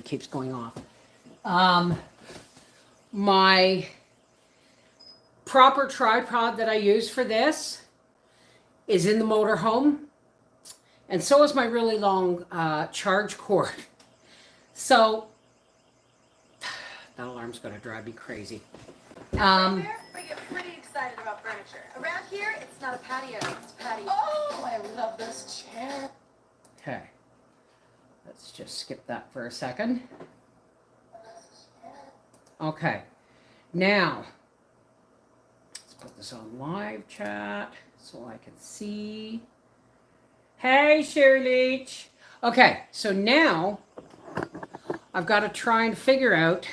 keeps going off. My proper tripod that I use for this is in the motorhome. And so is my really long charge cord. So, that alarm's going to drive me crazy. We get pretty excited about furniture. Around here, it's not a patio, it's a patio. Oh, I love this chair. Okay. Let's just skip that for a second. Okay. Now, let's put this on live chat so I can see. Hey, Shirley. Okay, so now I've got to try and figure out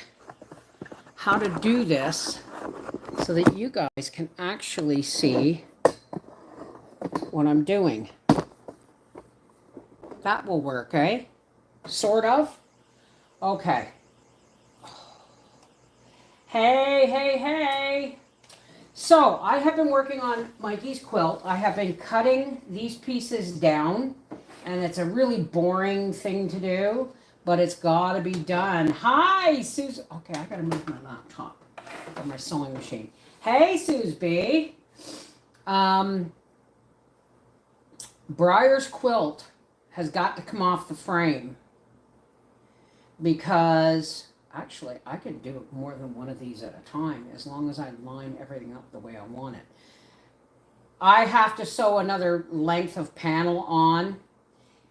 how to do this so that you guys can actually see what I'm doing. That will work, eh? Sort of. Okay. Hey. So I have been working on Mikey's quilt. I have been cutting these pieces down, and it's a really boring thing to do, but it's got to be done. Hi, Susan. Okay, I got to move my laptop or my sewing machine. Hey, Suze B. Briar's quilt has got to come off the frame because actually I can do more than one of these at a time as long as I line everything up the way I want it. I have to sew another length of panel on,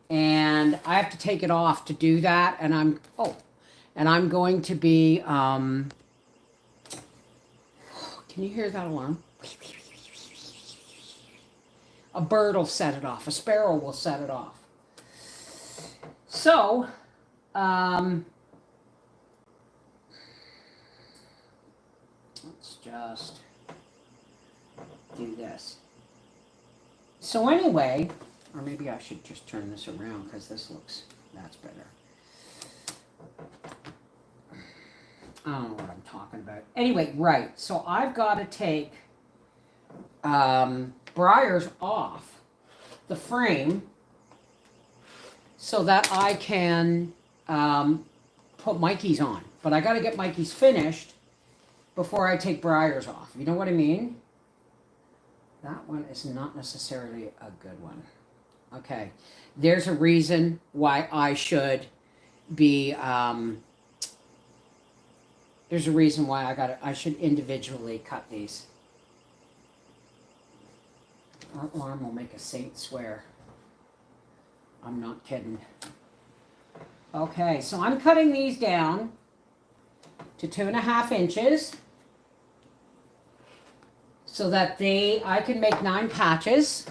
and I have to take it off to do that, and I'm going to be can you hear that alarm? A bird will set it off. A sparrow will set it off. So, let's just do this. So anyway, or maybe I should just turn this around because that's better. I don't know what I'm talking about. Anyway, right. So I've got to take Briar's off the frame so that I can put Mikey's on. But I got to get Mikey's finished before I take Briar's off. You know what I mean? That one is not necessarily a good one. Okay. There's a reason why I should be there's a reason why I should individually cut these. Our alarm will make a saint swear. I'm not kidding. Okay, so I'm cutting these down to 2.5 inches so that I can make 9 patches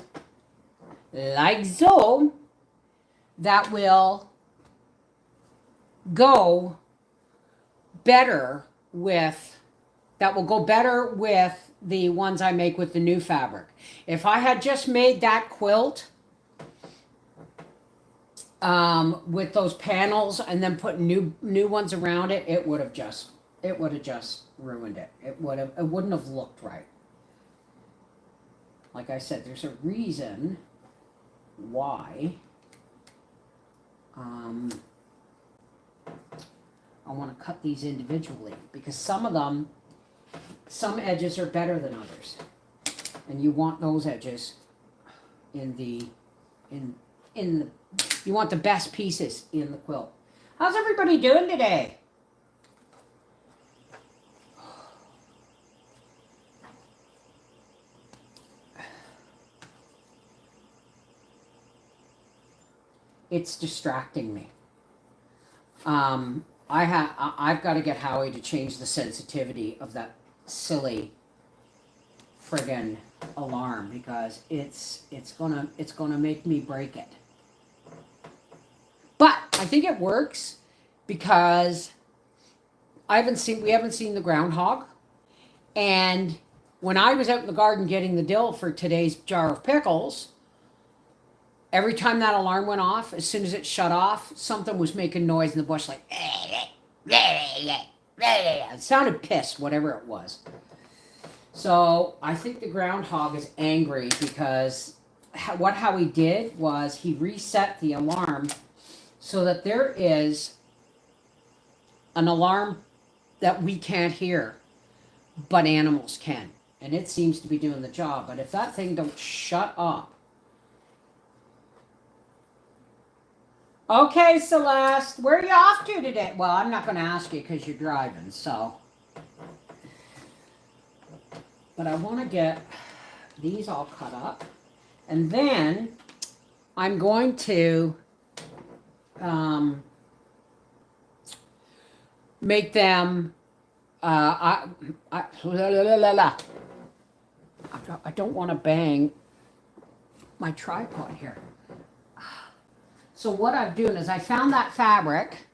like so that will go better with the ones I make with the new fabric. If I had just made that quilt with those panels and then put new ones around it, it would have just ruined it. It wouldn't have looked right. Like I said, there's a reason why I want to cut these individually, because some edges are better than others, and you want those edges you want the best pieces in the quilt. How's everybody doing today? It's distracting me. I've got to get Howie to change the sensitivity of that silly friggin' alarm, because it's gonna make me break it. But I think it works because we haven't seen the groundhog, and when I was out in the garden getting the dill for today's jar of pickles, every time that alarm went off, as soon as it shut off, something was making noise in the bush, like it sounded pissed, whatever it was. So I think the groundhog is angry because what Howie did was he reset the alarm so that there is an alarm that we can't hear, but animals can. And it seems to be doing the job. But if that thing don't shut up. Okay, Celeste, where are you off to today? Well, I'm not going to ask you because you're driving, so. But I want to get these all cut up. And then I'm going to make them, I don't want to bang my tripod here. So what I'm doing is I found that fabric,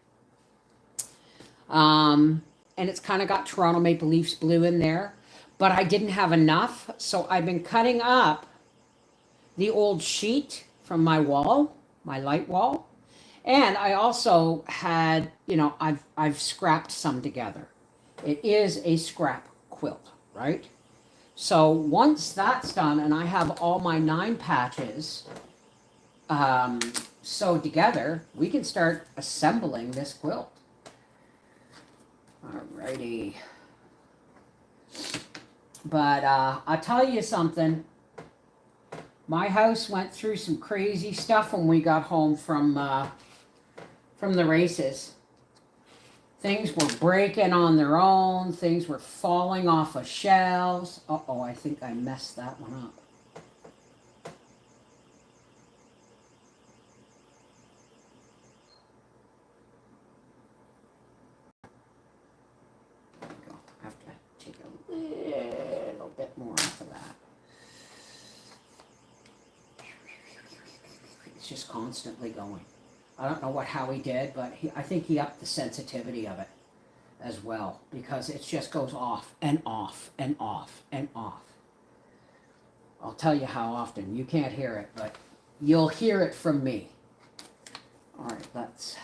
and it's kind of got Toronto Maple Leafs blue in there, but I didn't have enough, so I've been cutting up the old sheet from my wall, my light wall, and I also had, you know, I've scrapped some together. It is a scrap quilt, right? So once that's done, and I have all my 9 patches sewed together, we can start assembling this quilt. Alrighty. But I'll tell you something. My house went through some crazy stuff when we got home from the races. Things were breaking on their own. Things were falling off of shelves. Uh-oh, I think I messed that one up. There we go. I have to take a little bit more off of that. It's just constantly going. I don't know how he did, but I think he upped the sensitivity of it as well, because it just goes off and off and off and off. I'll tell you how often. You can't hear it, but you'll hear it from me. All right, let's...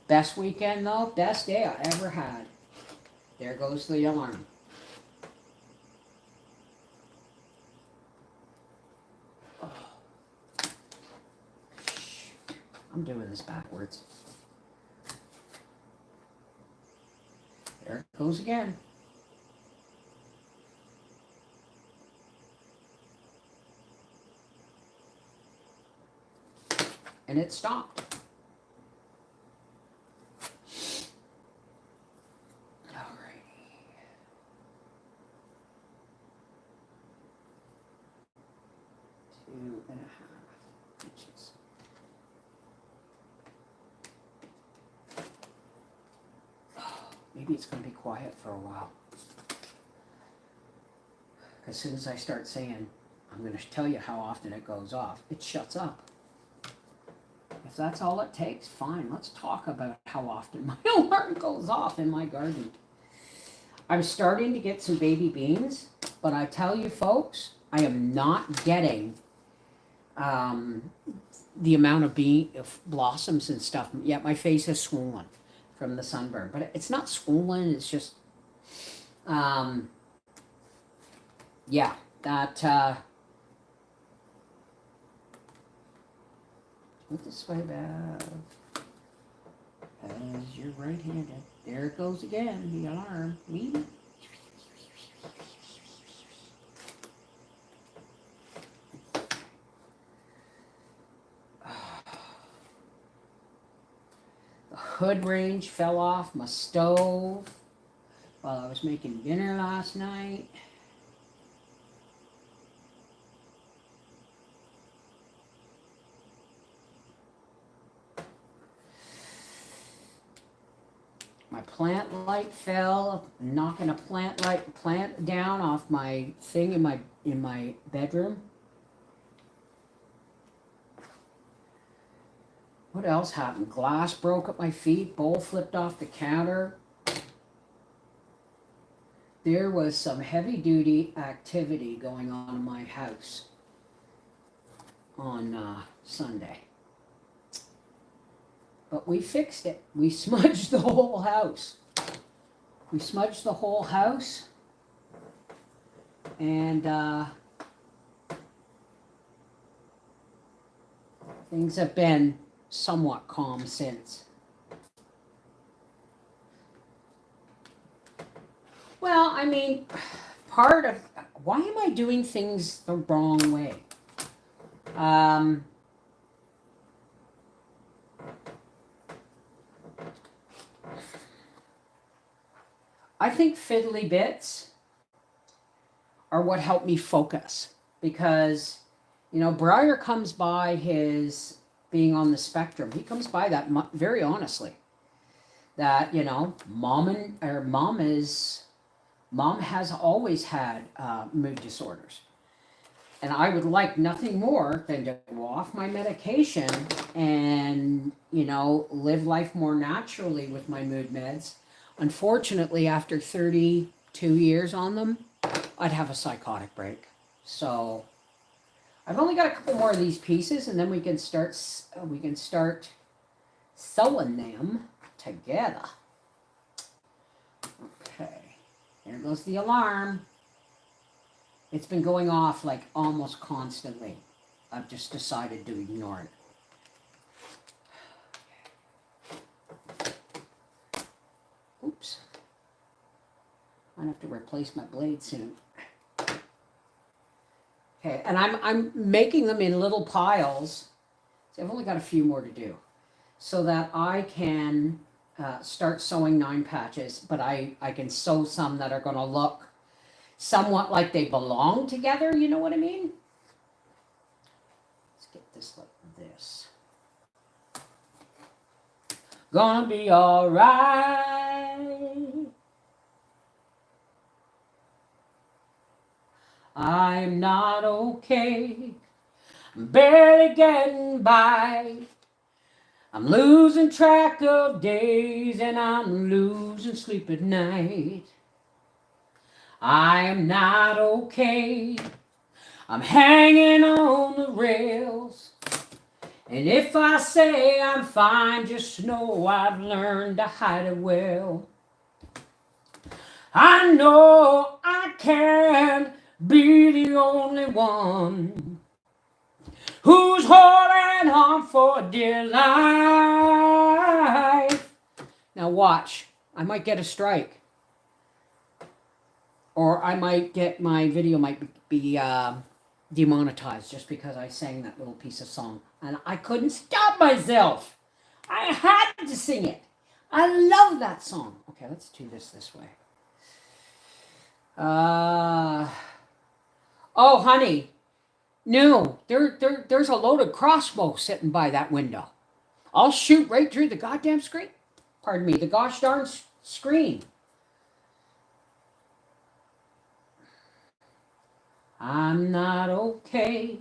Best weekend, though. Best day I ever had. There goes the alarm. I'm doing this backwards. There it goes again. And it stopped. Alrighty. 2.5 inches. Maybe it's going to be quiet for a while. As soon as I start saying, I'm going to tell you how often it goes off, it shuts up. If that's all it takes, fine. Let's talk about how often my alarm goes off in my garden. I'm starting to get some baby beans, but I tell you folks, I am not getting the amount of blossoms and stuff. Yet my face is swollen from the sunburn, but it's not swollen, it's just yeah, that with the sway valve, as you're right-handed, there it goes again, the alarm. Wee. Hood range fell off my stove while I was making dinner last night. My plant light fell, knocking a plant down off my thing in my bedroom. What else happened? Glass broke at my feet, bowl flipped off the counter. There was some heavy-duty activity going on in my house on Sunday. But we fixed it. We smudged the whole house. We smudged the whole house. And Things have been somewhat calm since. Well, I mean, part of why am I doing things the wrong way? I think fiddly bits are what help me focus because, you know, Briar comes by his being on the spectrum. He comes by that very honestly. That, you know, mom has always had mood disorders. And I would like nothing more than to go off my medication and, you know, live life more naturally with my mood meds. Unfortunately, after 32 years on them, I'd have a psychotic break. So I've only got a couple more of these pieces, and then we can start sewing them together. Okay, there goes the alarm. It's been going off like almost constantly. I've just decided to ignore it. Oops. I have to replace my blade soon. Okay, and I'm making them in little piles. So I've only got a few more to do, so that I can start sewing 9 patches. But I can sew some that are going to look somewhat like they belong together. You know what I mean? Let's get this like this. Gonna be all right. I'm not okay. I'm barely getting by. I'm losing track of days and I'm losing sleep at night. I am not okay. I'm hanging on the rails. And if I say I'm fine, just know I've learned to hide it well. I know I can't be the only one who's holding on for dear life. Now watch, I might get a strike. Or I might get, my video might be demonetized just because I sang that little piece of song. And I couldn't stop myself. I had to sing it. I love that song. Okay, let's do this way. Oh, honey. No, there's a loaded crossbow sitting by that window. I'll shoot right through the goddamn screen. Pardon me, the gosh darn screen. I'm not okay,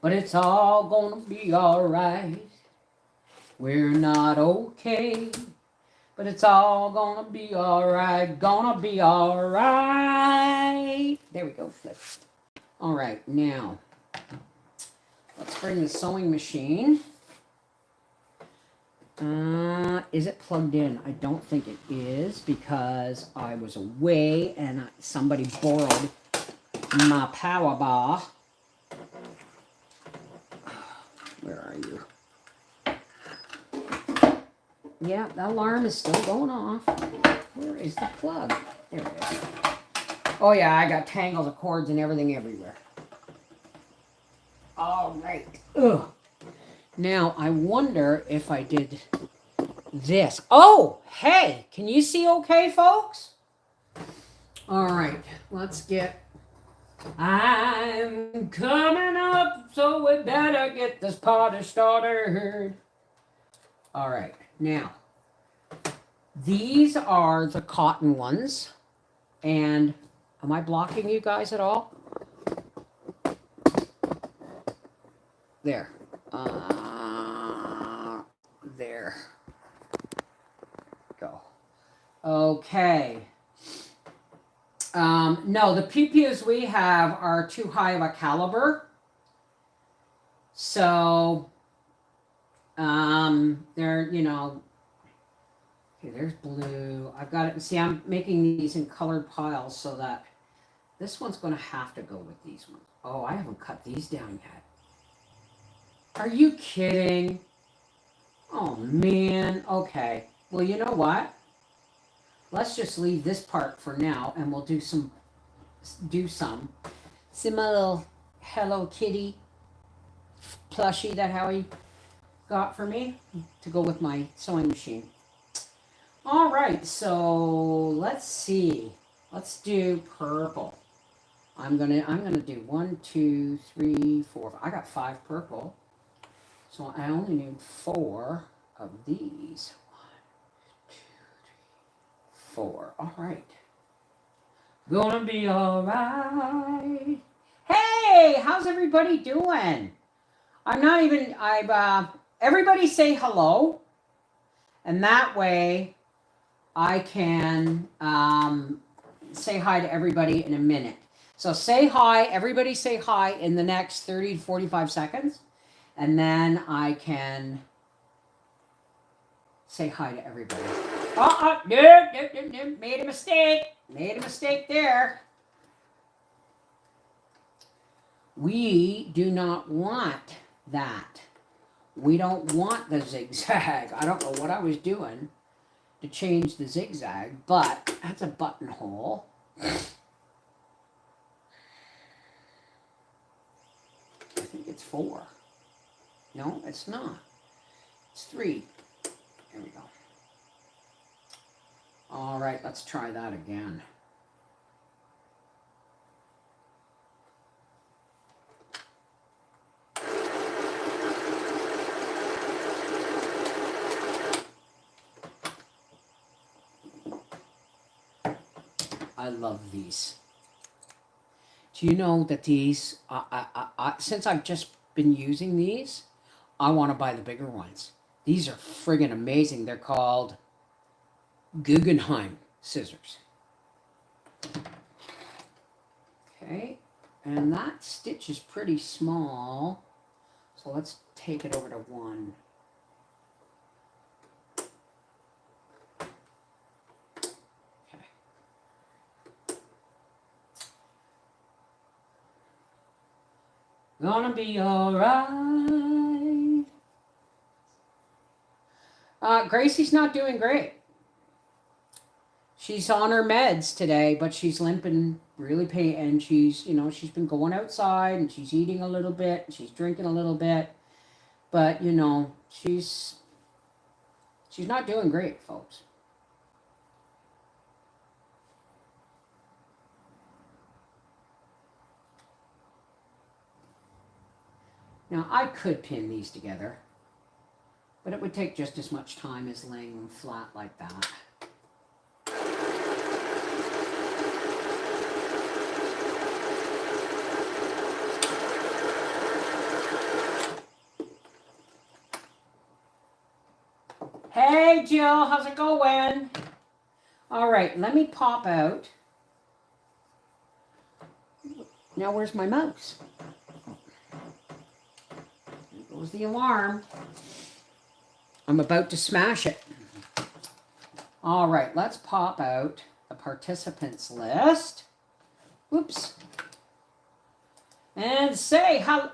but it's all gonna be alright. We're not okay, but it's all gonna be alright. Gonna be alright. There we go, flip. Alright, now, let's bring the sewing machine. Is it plugged in? I don't think it is because I was away and somebody borrowed my power bar. Where are you? Yeah, the alarm is still going off. Where is the plug? There it is. Oh yeah, I got tangles of cords and everything everywhere. All right. Ugh. Now, I wonder if I did this. Oh, hey, can you see okay, folks? All right, let's get... I'm coming up, so we better get this party started. All right, now, these are the cotton ones. And am I blocking you guys at all? There. There. Go. Okay. No, the pew-pews we have are too high of a caliber. So, they're, you know, okay, there's blue. I've got it. See, I'm making these in colored piles so that this one's going to have to go with these ones. Oh, I haven't cut these down yet. Are you kidding? Oh, man. Okay. Well, you know what? Let's just leave this part for now, and we'll do some. See my little Hello Kitty plushie that Howie got for me to go with my sewing machine. All right, so let's see. Let's do purple. I'm gonna do 1, 2, 3, 4. I got 5 purple, so I only need 4 of these. 4. All right. Gonna be all right. Hey, how's everybody doing? Everybody say hello, and that way I can say hi to everybody in a minute. So say hi, everybody say hi in the next 30 to 45 seconds, and then I can say hi to everybody. No, made a mistake. Made a mistake there. We do not want that. We don't want the zigzag. I don't know what I was doing to change the zigzag, but that's a buttonhole. I think it's 4. No, it's not. It's 3. There we go. All right, let's try that again. I love these. Do you know that these, since I've just been using these, I want to buy the bigger ones. These are friggin' amazing. They're called Guggenheim scissors. Okay, and that stitch is pretty small, so let's take it over to 1. Okay. Gonna be alright. Gracie's not doing great. She's on her meds today, but she's limping really pain, and she's been going outside and she's eating a little bit, and she's drinking a little bit, but she's not doing great, folks. Now I could pin these together, but it would take just as much time as laying them flat like that. Hey Jill, how's it going? All right, let me pop out. Now where's my mouse? There goes the alarm. I'm about to smash it. All right, let's pop out the participants list. Whoops. And say how.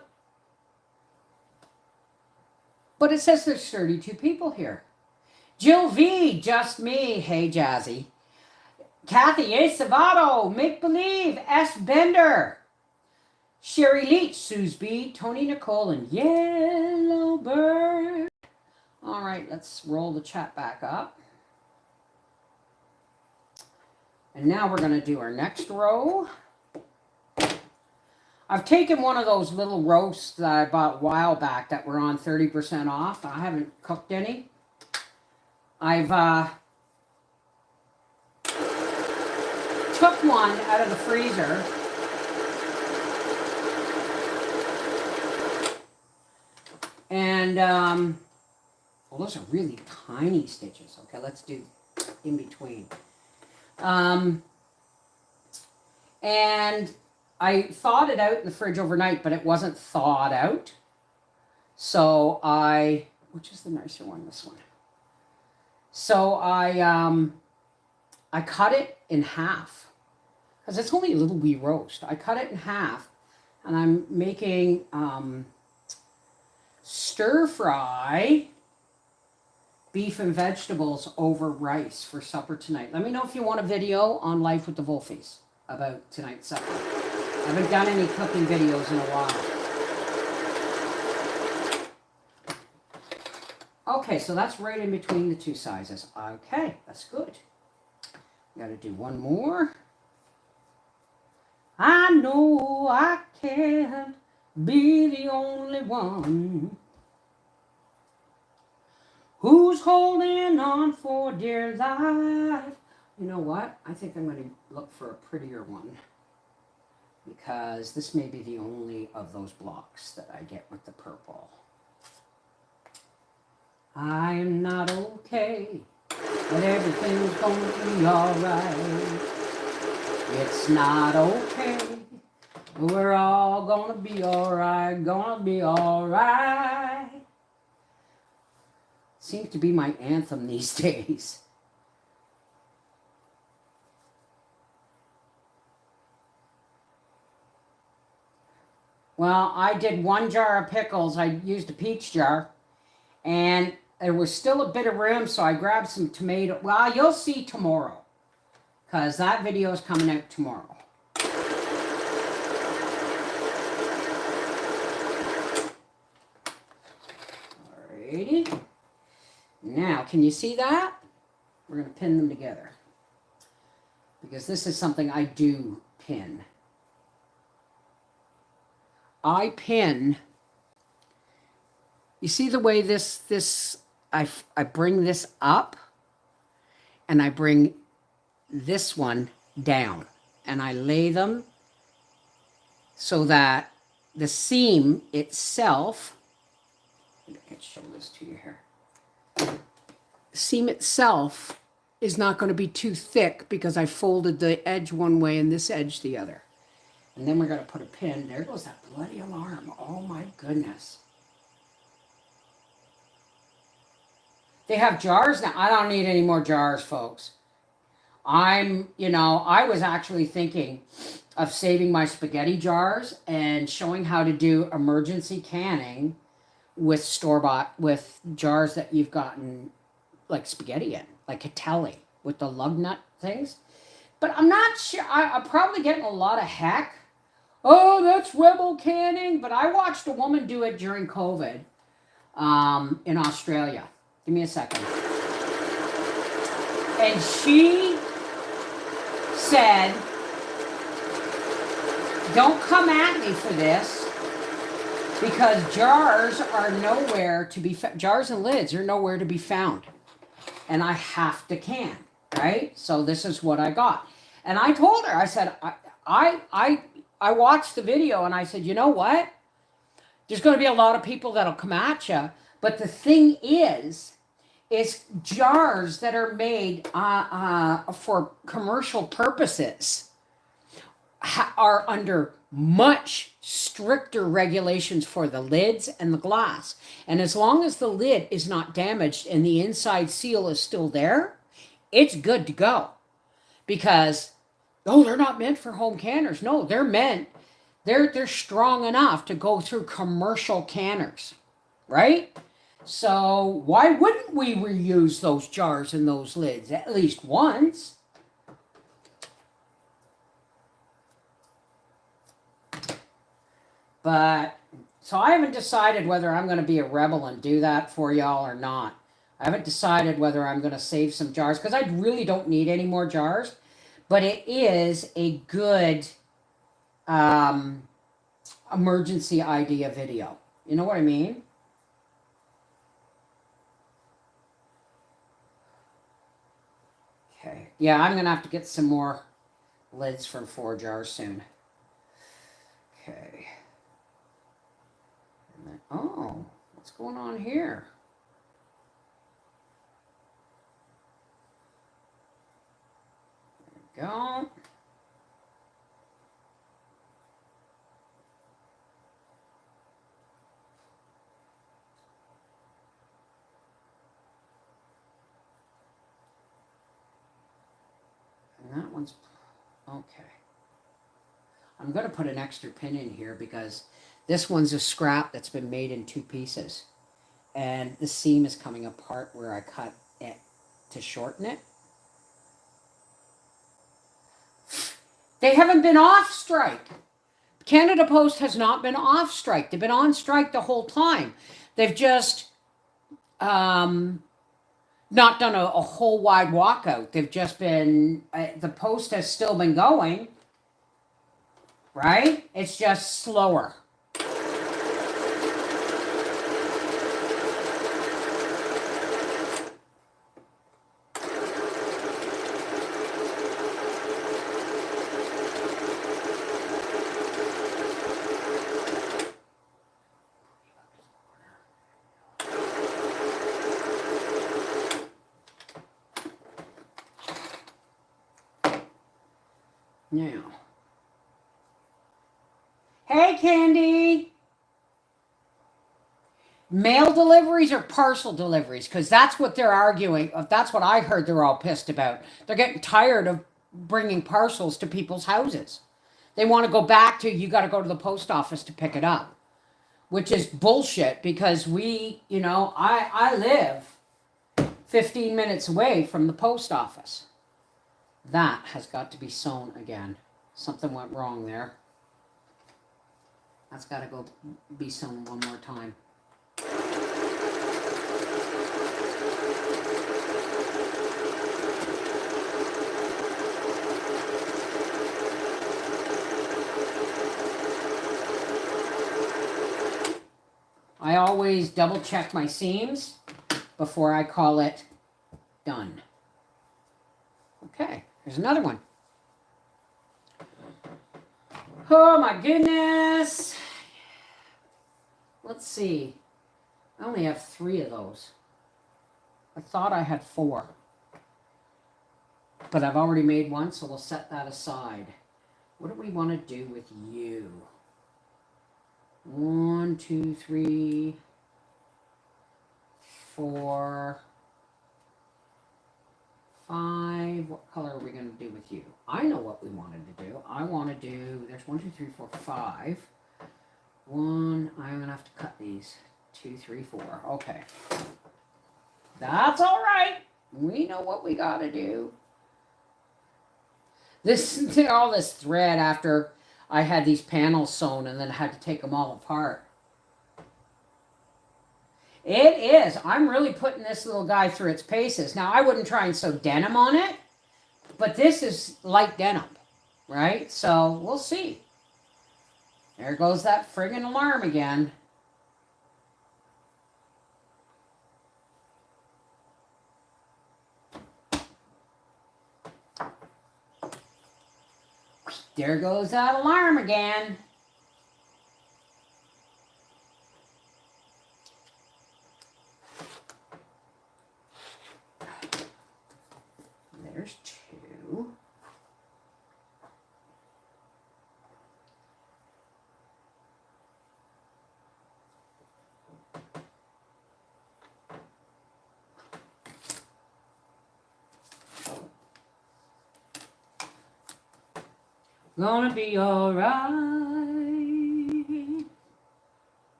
But it says there's 32 people here. Jill V, just me. Hey, Jazzy. Kathy A. Savato, Make Believe, S. Bender, Sherry Leach, Suze B, Tony Nicole, and Yellow Bird. All right, let's roll the chat back up. And now we're going to do our next row. I've taken one of those little roasts that I bought a while back that were on 30% off. I haven't cooked any. I've took one out of the freezer. And, well, those are really tiny stitches. Okay, let's do in between. And I thawed it out in the fridge overnight, but it wasn't thawed out. So which is the nicer one? This one. So I cut it in half because it's only a little wee roast. I cut it in half, and I'm making stir fry beef and vegetables over rice for supper tonight. Let me know if you want a video on Life with the Wolfies about tonight's supper. I haven't done any cooking videos in a while. Okay, so that's right in between the two sizes. Okay, that's good. Gotta do one more. I know I can't be the only one who's holding on for dear life. You know what? I think I'm going to look for a prettier one, because this may be the only of those blocks that I get with the purple. I'm not okay, but everything's going to be alright. It's not okay, but we're all going to be alright, gonna be alright. Seems to be my anthem these days. Well, I did 1 jar of pickles. I used a peach jar, and there was still a bit of room, so I grabbed some tomato. Well, you'll see tomorrow, because that video is coming out tomorrow. Alrighty. Now, can you see that? We're going to pin them together, because this is something I do pin. I pin. You see the way I bring this up, and I bring this one down, and I lay them so that the seam itself, I can show this to you here. Seam itself is not going to be too thick, because I folded the edge one way and this edge the other. And then we're going to put a pin. There goes that bloody alarm. Oh my goodness. They have jars now. I don't need any more jars, folks. I was actually thinking of saving my spaghetti jars and showing how to do emergency canning with store-bought, with jars that you've gotten like spaghetti in, like Catelli with the lug nut things. But I'm not sure. I'm probably getting a lot of heck. Oh, that's rebel canning. But I watched a woman do it during COVID in Australia. Give me a second. And she said, don't come at me for this, because jars are nowhere to be jars and lids are nowhere to be found. And I have to can, right? So this is what I got. And I told her, I said, I watched the video, and I said, you know what? There's going to be a lot of people that'll come at you. But the thing is jars that are made for commercial purposes are under much stricter regulations for the lids and the glass. And as long as the lid is not damaged and the inside seal is still there, it's good to go. Because, they're not meant for home canners. No, they're strong enough to go through commercial canners, right? So why wouldn't we reuse those jars and those lids at least once? But, so I haven't decided whether I'm going to be a rebel and do that for y'all or not. I haven't decided whether I'm going to save some jars, because I really don't need any more jars. But it is a good emergency idea video. You know what I mean? Okay. Yeah, I'm going to have to get some more lids from 4 jars soon. Okay. And then, oh, what's going on here? There we go. And that one's okay. I'm going to put an extra pin in here, because This one's a scrap that's been made in 2 pieces. And the seam is coming apart where I cut it to shorten it. They haven't been off strike. Canada Post has not been off strike. They've been on strike the whole time. They've just not done a whole wide walkout. They've just been, the post has still been going, right? It's just slower. Now, hey Candy, mail deliveries or parcel deliveries? Because that's what they're arguing. That's what I heard they're all pissed about. They're getting tired of bringing parcels to people's houses. They want to go back to, you got to go to the post office to pick it up, which is bullshit because I live 15 minutes away from the post office. That has got to be sewn again. Something went wrong there. That's got to go be sewn one more time. I always double check my seams before I call it done. Okay, here's another one. Oh my goodness. Let's see. I only have 3 of those. I thought I had 4. But I've already made one, so we'll set that aside. What do we want to do with you? 1, 2, 3, 4, 5. What color are we going to do with you? I know what we wanted to do. I want to do, there's 1, 2, 3, 4, 5. 1, I'm going to have to cut these. 2, 3, 4. Okay. That's all right. We know what we got to do. All this thread after I had these panels sewn and then had to take them all apart. It is. I'm really putting this little guy through its paces. Now, I wouldn't try and sew denim on it, but this is light denim, right? So, we'll see. There goes that friggin' alarm again. There goes that alarm again. There's 2. Gonna be alright.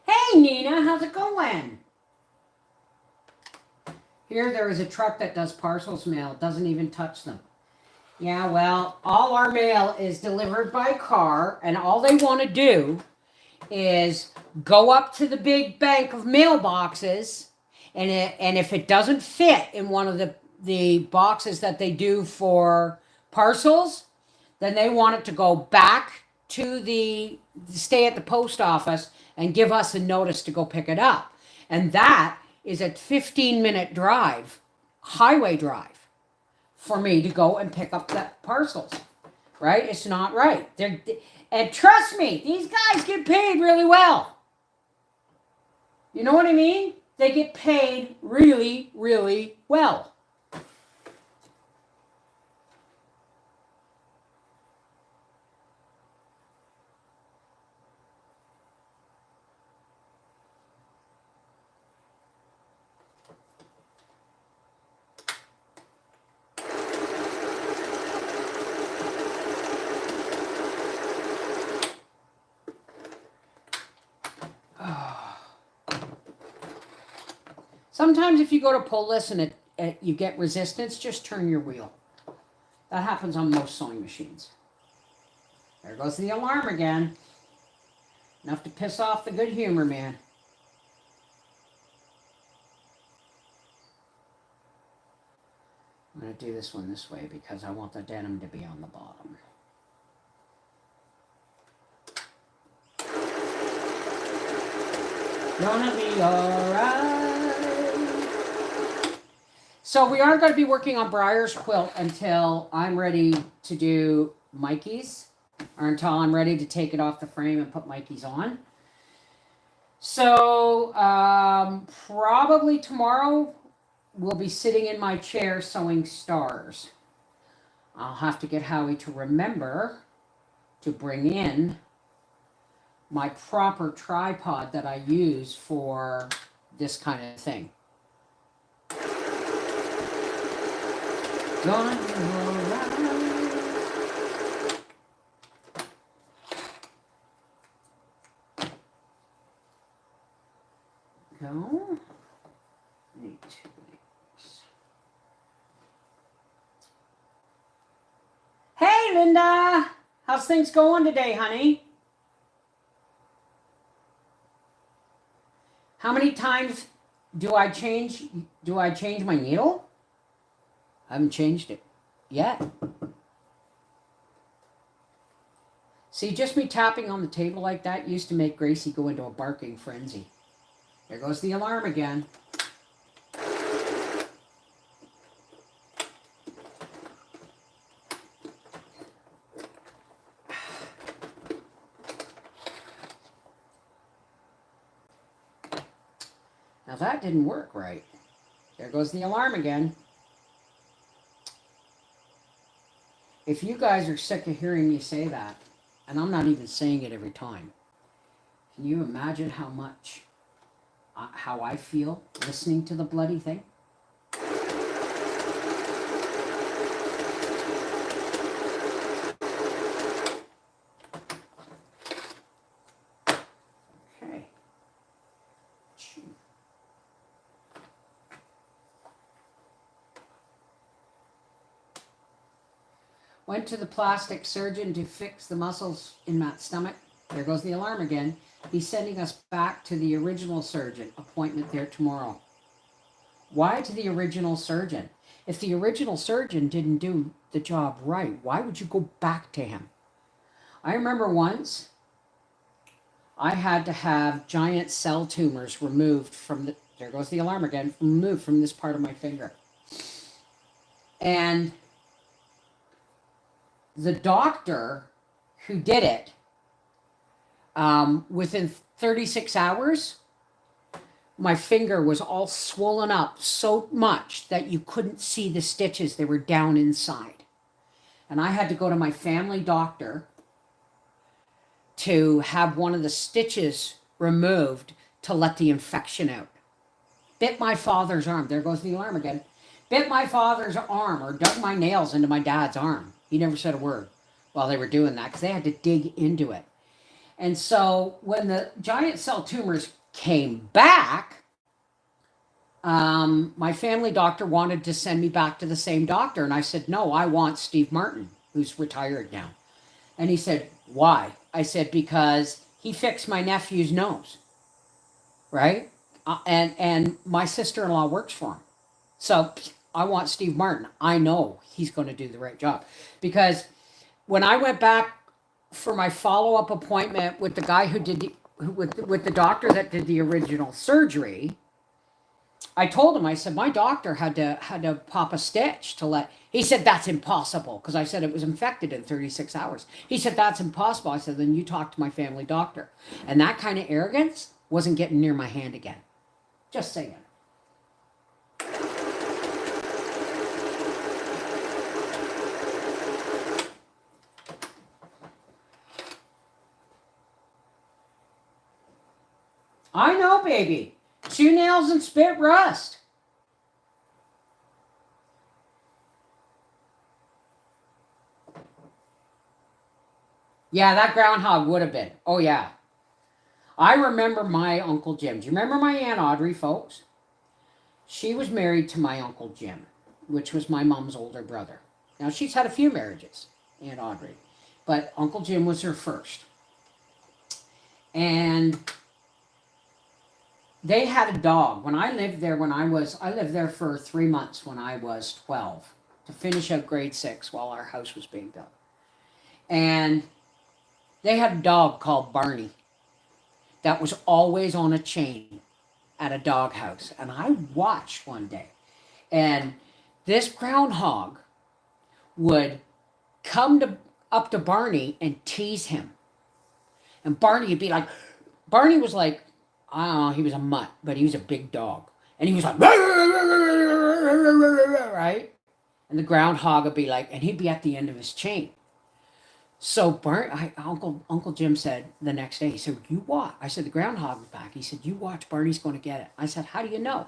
Hey Nina, how's it going? Here there is a truck that does parcels mail. It doesn't even touch them. Yeah, well, all our mail is delivered by car, and all they want to do is go up to the big bank of mailboxes, and if it doesn't fit in one of the boxes that they do for parcels, then they want it to go back to stay at the post office and give us a notice to go pick it up. And that is a 15-minute drive, highway drive, for me to go and pick up the parcels, right? It's not right. And trust me, these guys get paid really well. You know what I mean? They get paid really, really well. Sometimes if you go to pull this and you get resistance, just turn your wheel. That happens on most sewing machines. There goes the alarm again. Enough to piss off the good humor man. I'm going to do this one this way because I want the denim to be on the bottom. Gonna be alright. So we aren't going to be working on Briar's quilt until I'm ready to do Mikey's, or until I'm ready to take it off the frame and put Mikey's on. So probably tomorrow we'll be sitting in my chair sewing stars. I'll have to get Howie to remember to bring in my proper tripod that I use for this kind of thing. Gonna be alright. Go. Need two things. Hey, Linda. How's things going today, honey? How many times do I change my needle? I haven't changed it yet. See, just me tapping on the table like that used to make Gracie go into a barking frenzy. There goes the alarm again. Now that didn't work right. There goes the alarm again. If you guys are sick of hearing me say that, and I'm not even saying it every time, can you imagine how much, how I feel listening to the bloody thing? Okay. Went to the plastic surgeon to fix the muscles in Matt's stomach. There goes the alarm again. He's sending us back to the original surgeon. Appointment there tomorrow. Why to the original surgeon? If the original surgeon didn't do the job right, why would you go back to him? I remember once I had to have giant cell tumors removed from the, there goes the alarm again, removed from this part of my finger. And the doctor who did it, within 36 hours, my finger was all swollen up so much that you couldn't see the stitches. They were down inside. And I had to go to my family doctor to have one of the stitches removed to let the infection out. Bit my father's arm. There goes the alarm again. Bit my father's arm, or dug my nails into my dad's arm. He never said a word while they were doing that because they had to dig into it. And so when the giant cell tumors came back, my family doctor wanted to send me back to the same doctor. And I said, no, I want Steve Martin, who's retired now. And he said, why? I said, because he fixed my nephew's nose, right? And my sister-in-law works for him. So I want Steve Martin. I know he's going to do the right job. Because when I went back for my follow-up appointment with the guy who did with the doctor that did the original surgery, I told him, I said, my doctor had to pop a stitch to let, he said, that's impossible. Because I said it was infected in 36 hours. He said, that's impossible. I said, then you talk to my family doctor. And that kind of arrogance wasn't getting near my hand again. Just saying. I know, baby. Chew nails and spit rust. Yeah, that groundhog would have been. Oh, yeah. I remember my Uncle Jim. Do you remember my Aunt Audrey, folks? She was married to my Uncle Jim, which was my mom's older brother. Now, she's had a few marriages, Aunt Audrey, but Uncle Jim was her first. And they had a dog. When I lived there, I lived there for 3 months when I was 12 to finish out grade 6 while our house was being built. And they had a dog called Barney that was always on a chain at a dog house. And I watched one day, and this groundhog would come up to Barney and tease him. And Barney would be like, Barney was like, I don't know, he was a mutt, but he was a big dog. And he was like, right? And the groundhog would be like, and he'd be at the end of his chain. So Uncle Jim said the next day, he said, you watch. I said, the groundhog is back. He said, you watch, Barney's going to get it. I said, how do you know?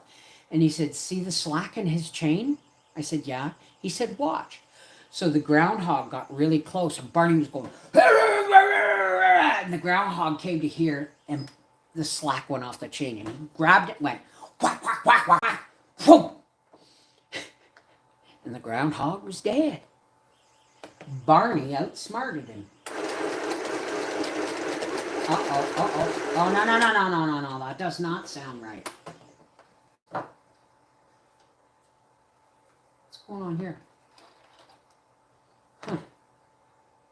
And he said, see the slack in his chain? I said, yeah. He said, watch. So the groundhog got really close, and Barney was going, and the groundhog came to here, and the slack went off the chain, and he grabbed it and went, whack, whack, whack, whack, whack, whoop. And the groundhog was dead. Barney outsmarted him. Uh-oh. Oh, no. That does not sound right. What's going on here?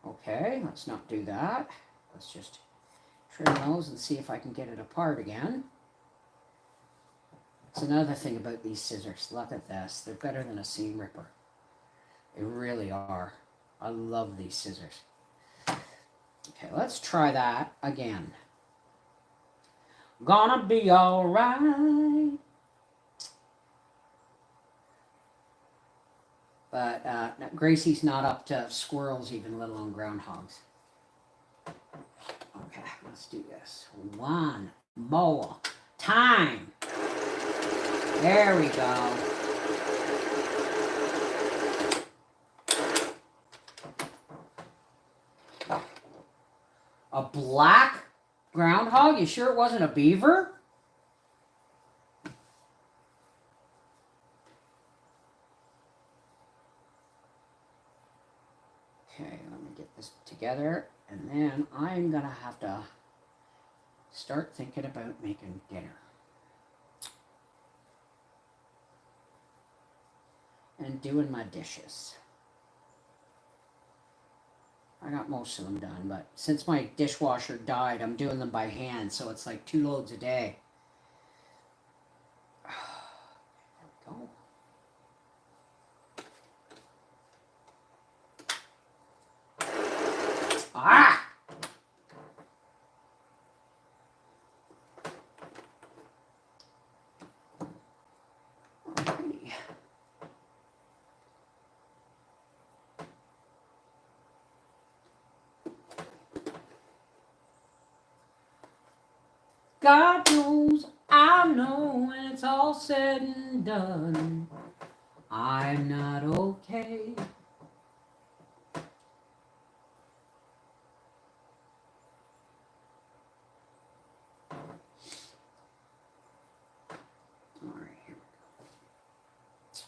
Okay, let's not do that. Let's just trim those and see if I can get it apart again. That's another thing about these scissors. Look at this. They're better than a seam ripper. They really are. I love these scissors. Okay, let's try that again. Gonna be alright. But Gracie's not up to squirrels even, let alone groundhogs. Okay, let's do this. One more time. There we go. A black groundhog? You sure it wasn't a beaver? Okay, let me get this together, and then I'm gonna have to start thinking about making dinner. And doing my dishes. I got most of them done, but since my dishwasher died, I'm doing them by hand, so it's like 2 loads a day. There we go. Ah! Alrighty. God knows, I know when it's all said and done, I'm not okay. All right, here we go.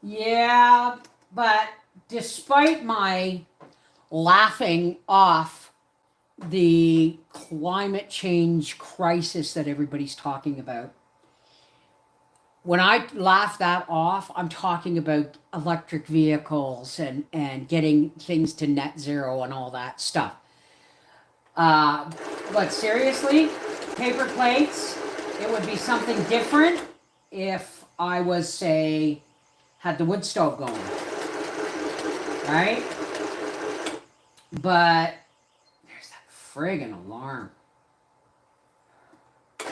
Yeah, but despite my laughing off the climate change crisis that everybody's talking about, when I laugh that off, I'm talking about electric vehicles and getting things to net zero and all that stuff. But seriously, paper plates, it would be something different if I was, say, had the wood stove going, right? But there's that friggin' alarm. Get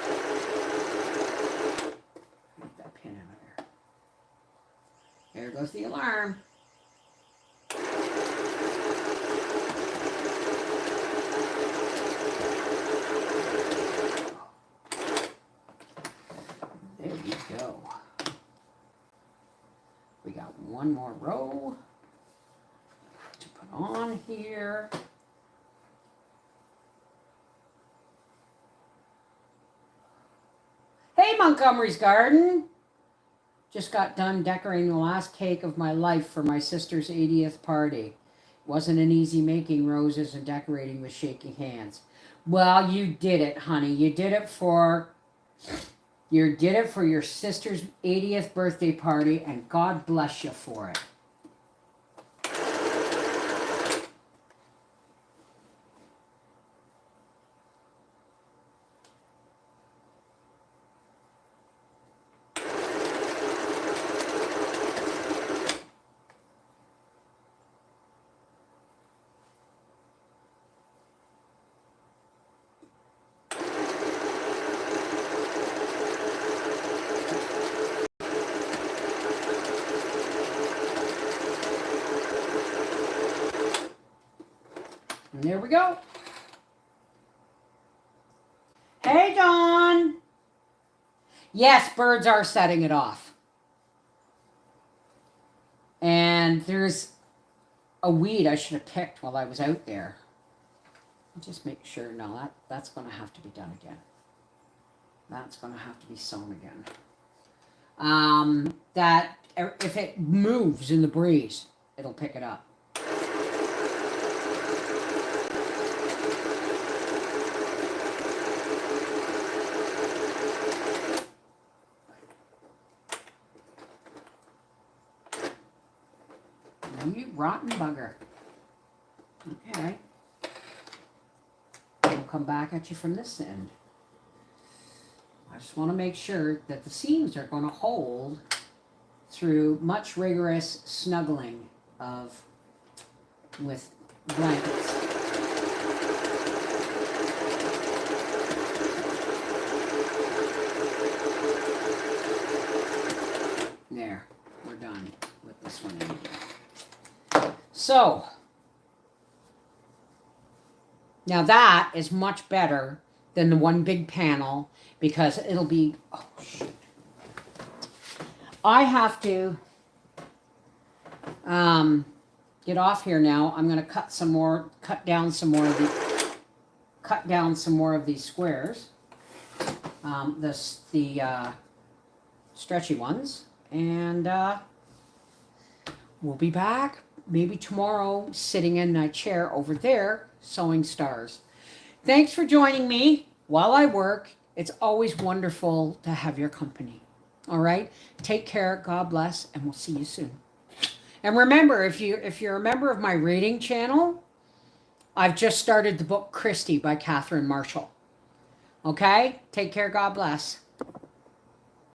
that pin out of there. There goes the alarm. There we go. We got one more row to put on here. Montgomery's Garden. Just got done decorating the last cake of my life for my sister's 80th party. Wasn't an easy making roses and decorating with shaky hands. Well, you did it, honey. You did it for your sister's 80th birthday party, and God bless you for it. And there we go. Hey, Dawn. Yes, birds are setting it off. And there's a weed I should have picked while I was out there. Just make sure. No, that's going to have to be done again. That's going to have to be sown again. That if it moves in the breeze, it'll pick it up. You rotten bugger. Okay. We'll come back at you from this end. I just want to make sure that the seams are going to hold through much rigorous snuggling with blankets. There, we're done with this one. So, now that is much better than the one big panel because it'll be, oh shoot. I have to get off here now. I'm going to cut down some more of these squares. The stretchy ones, and we'll be back. Maybe tomorrow, sitting in my chair over there, sewing stars. Thanks for joining me while I work. It's always wonderful to have your company. All right? Take care. God bless, and we'll see you soon. And remember, if you're a member of my reading channel, I've just started the book Christy by Catherine Marshall. Okay? Take care. God bless.